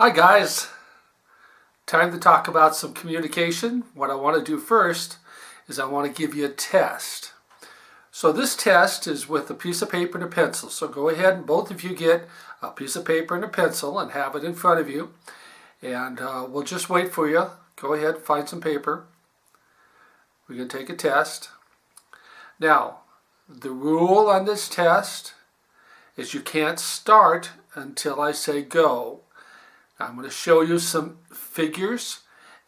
Hi guys, time to talk about some communication. What I want to do first is I want to give you a test. So this test is with a piece of paper and a pencil. So go ahead and both of you get a piece of paper and a pencil and have it in front of you. And we'll just wait for you. Go ahead and find some paper. We're going to take a test. Now, the rule on this test is you can't start until I say go. I'm going to show you some figures,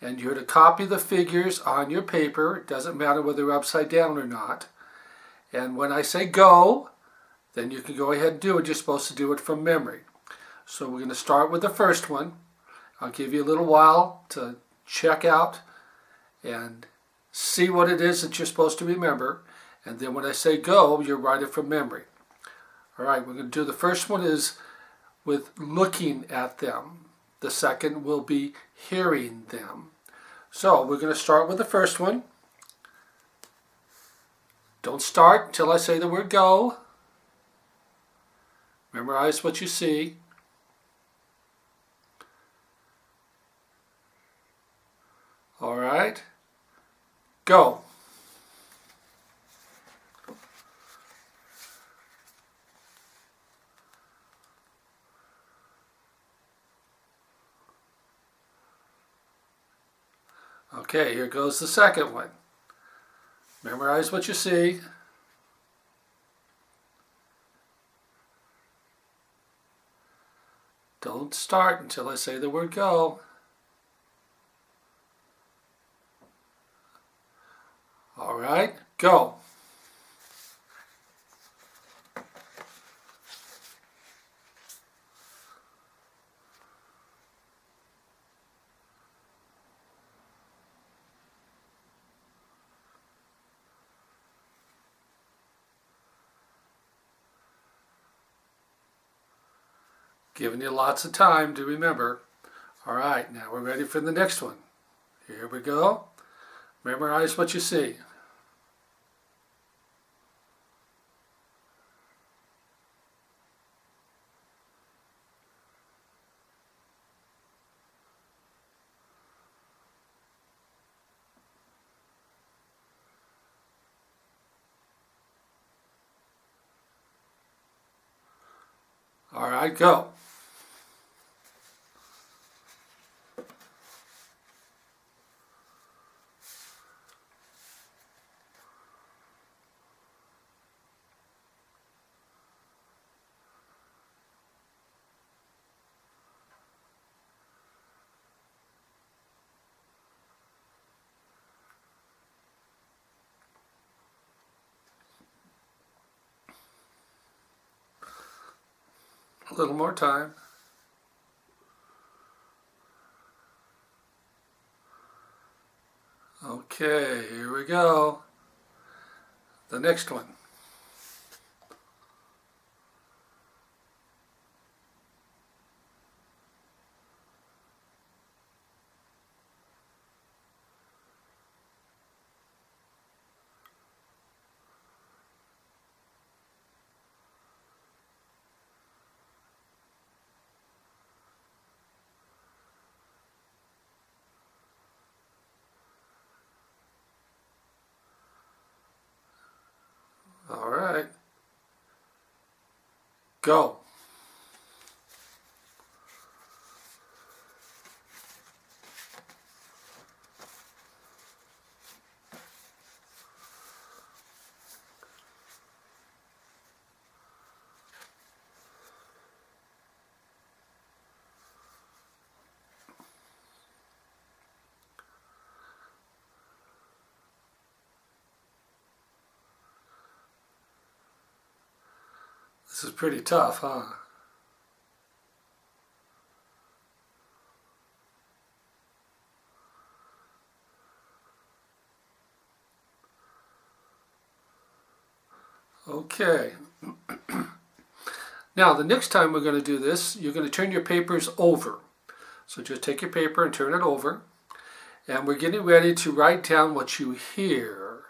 and you're to copy the figures on your paper. It doesn't matter whether they're upside down or not. And when I say go, then you can go ahead and do it. You're supposed to do it from memory. So we're going to start with the first one. I'll give you a little while to check out and see what it is that you're supposed to remember. And then when I say go, you write it from memory. All right, we're going to do the first one is with looking at them. The second will be hearing them. So we're going to start with the first one. Don't start until I say the word go. Memorize what you see. All right. Go. Okay, here goes the second one. Memorize what you see. Don't start until I say the word go. All right, go. Giving you lots of time to remember. All right, now we're ready for the next one. Here we go. Memorize what you see. All right, go. A little more time. Okay, here we go. The next one. All right. Go. This is pretty tough, huh? Okay. Now, the next time we're going to do this, you're going to turn your papers over. So just take your paper and turn it over. And we're getting ready to write down what you hear.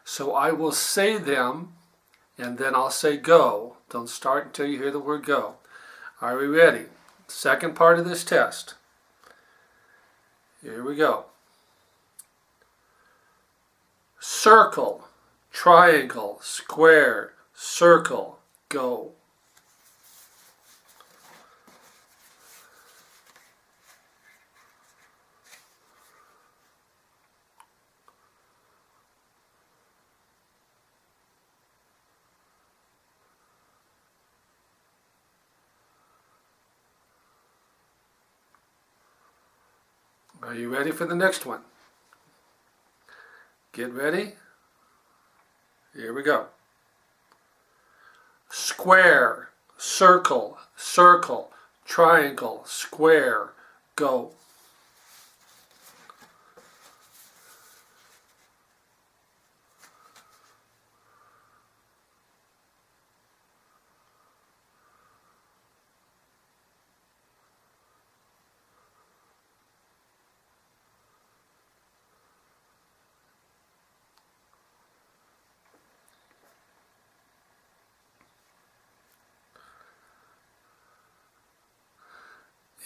So I will say them, and then I'll say go. Don't start until you hear the word go. Are we ready? Second part of this test. Here we go. Circle, triangle, square, circle, go. Are you ready for the next one? Get ready. Here we go. Square, circle, circle, triangle, square, go.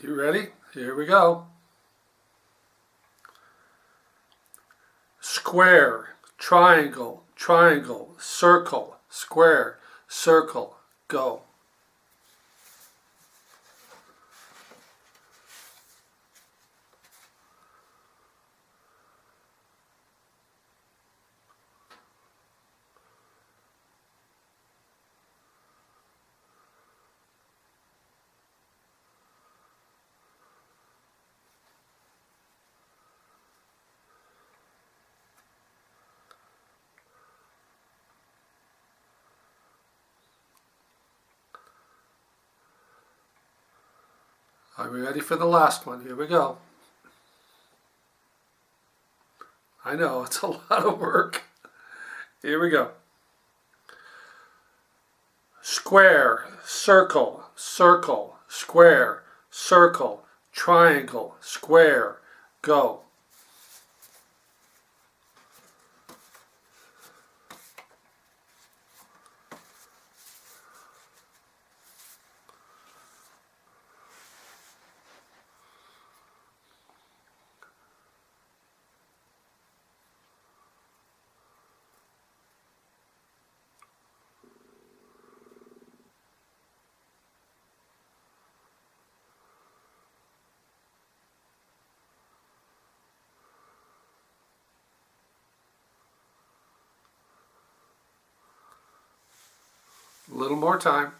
You ready? Here we go. Square, triangle, triangle, circle, square, circle, go. Are we ready for the last one? Here we go. I know, it's a lot of work. Here we go. Square, circle, circle, square, circle, triangle, square, go. A little more time.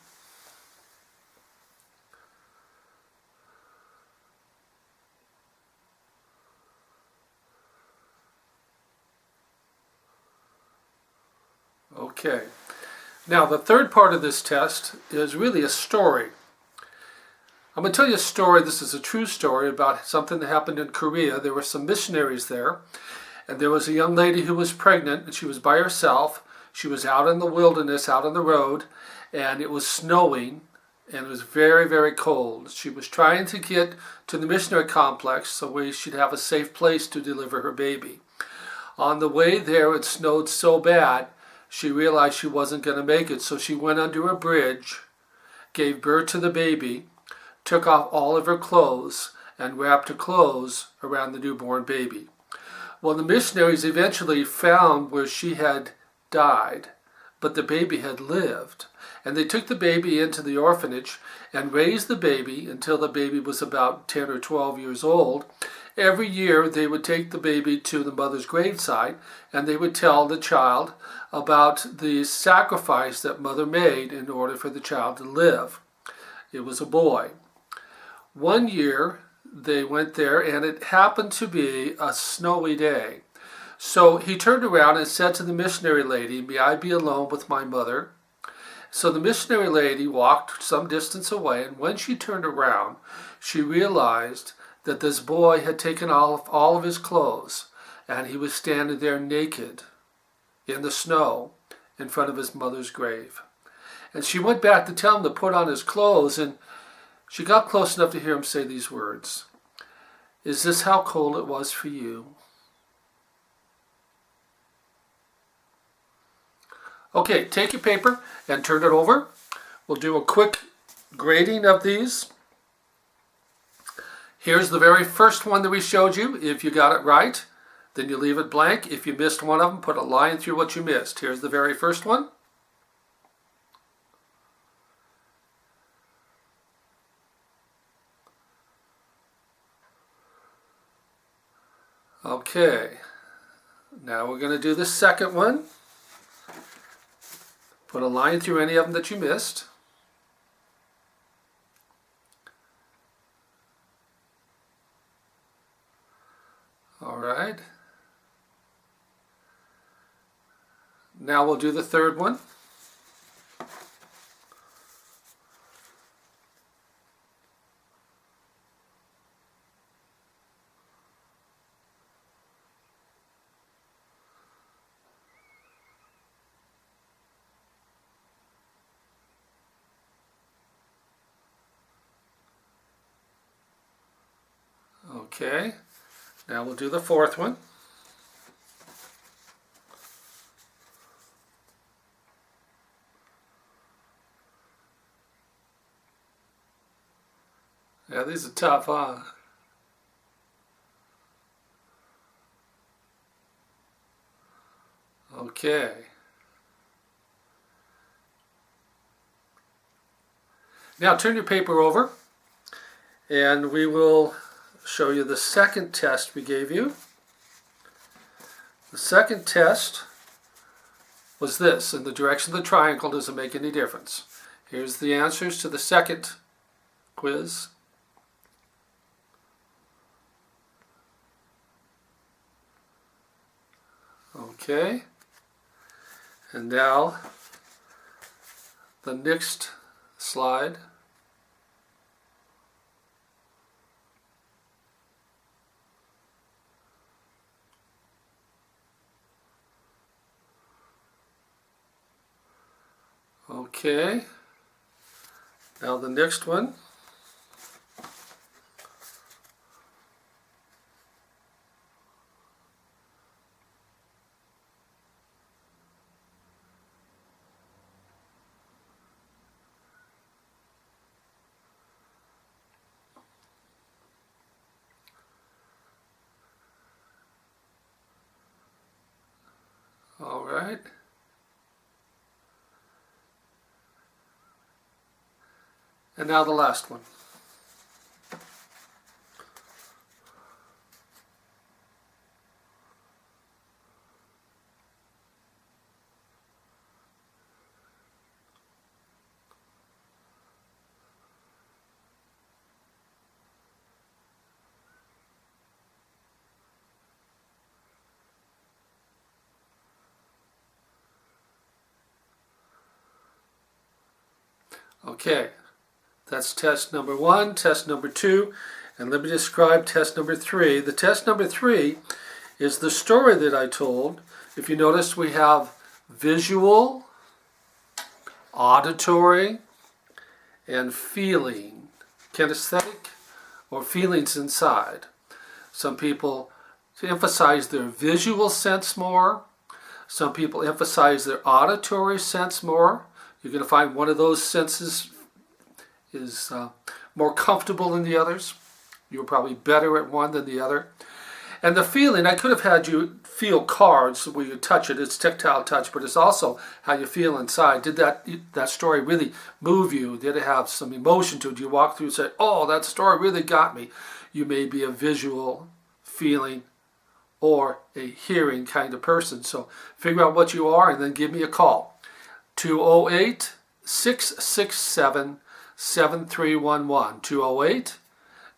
Okay. Now the third part of this test is really a story. I'm going to tell you a story. This is a true story about something that happened in Korea. There were some missionaries there, and there was a young lady who was pregnant, and she was by herself. She was out in the wilderness, out on the road, and it was snowing, and it was very, very cold. She was trying to get to the missionary complex so she'd have a safe place to deliver her baby. On the way there, it snowed so bad, she realized she wasn't going to make it, so she went under a bridge, gave birth to the baby, took off all of her clothes, and wrapped her clothes around the newborn baby. Well, the missionaries eventually found where she had died, but the baby had lived. And they took the baby into the orphanage and raised the baby until the baby was about 10 or 12 years old. Every year they would take the baby to the mother's gravesite and they would tell the child about the sacrifice that mother made in order for the child to live. It was a boy. One year they went there and it happened to be a snowy day. So he turned around and said to the missionary lady, "May I be alone with my mother?" So the missionary lady walked some distance away, and when she turned around, she realized that this boy had taken off all of his clothes, and he was standing there naked in the snow in front of his mother's grave. And she went back to tell him to put on his clothes, and she got close enough to hear him say these words, "Is this how cold it was for you?" Okay, take your paper and turn it over. We'll do a quick grading of these. Here's the very first one that we showed you. If you got it right, then you leave it blank. If you missed one of them, put a line through what you missed. Here's the very first one. Okay, now we're going to do the second one. Put a line through any of them that you missed. All right. Now we'll do the third one. Okay, now we'll do the fourth one. Yeah, these are tough, huh? Okay. Now turn your paper over and we will show you the second test we gave you. The second test was this: in the direction of the triangle, does it make any difference? Here's the answers to the second quiz. Okay, and now the next slide. Okay, now the next one. All right. And now the last one. Okay, that's test number 1, test number 2, and let me describe test number 3. The test number 3 is the story that I told. If you notice, we have visual, auditory, and feeling, kinesthetic, or feelings inside. Some people emphasize their visual sense more. Some people emphasize their auditory sense more. You're going to find one of those senses is more comfortable than the others. You're probably better at one than the other. And the feeling, I could have had you feel cards where you touch it. It's tactile touch, but it's also how you feel inside. Did that story really move you? Did it have some emotion to it? You walk through and say, oh, that story really got me. You may be a visual, feeling, or a hearing kind of person. So figure out what you are and then give me a call. 208-667-7311.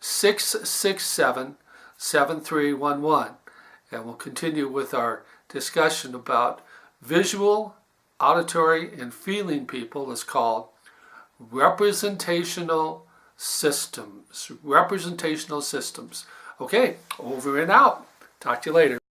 208-667-7311. And we'll continue with our discussion about visual, auditory, and feeling people. It's called representational systems. Representational systems. Okay, over and out. Talk to you later.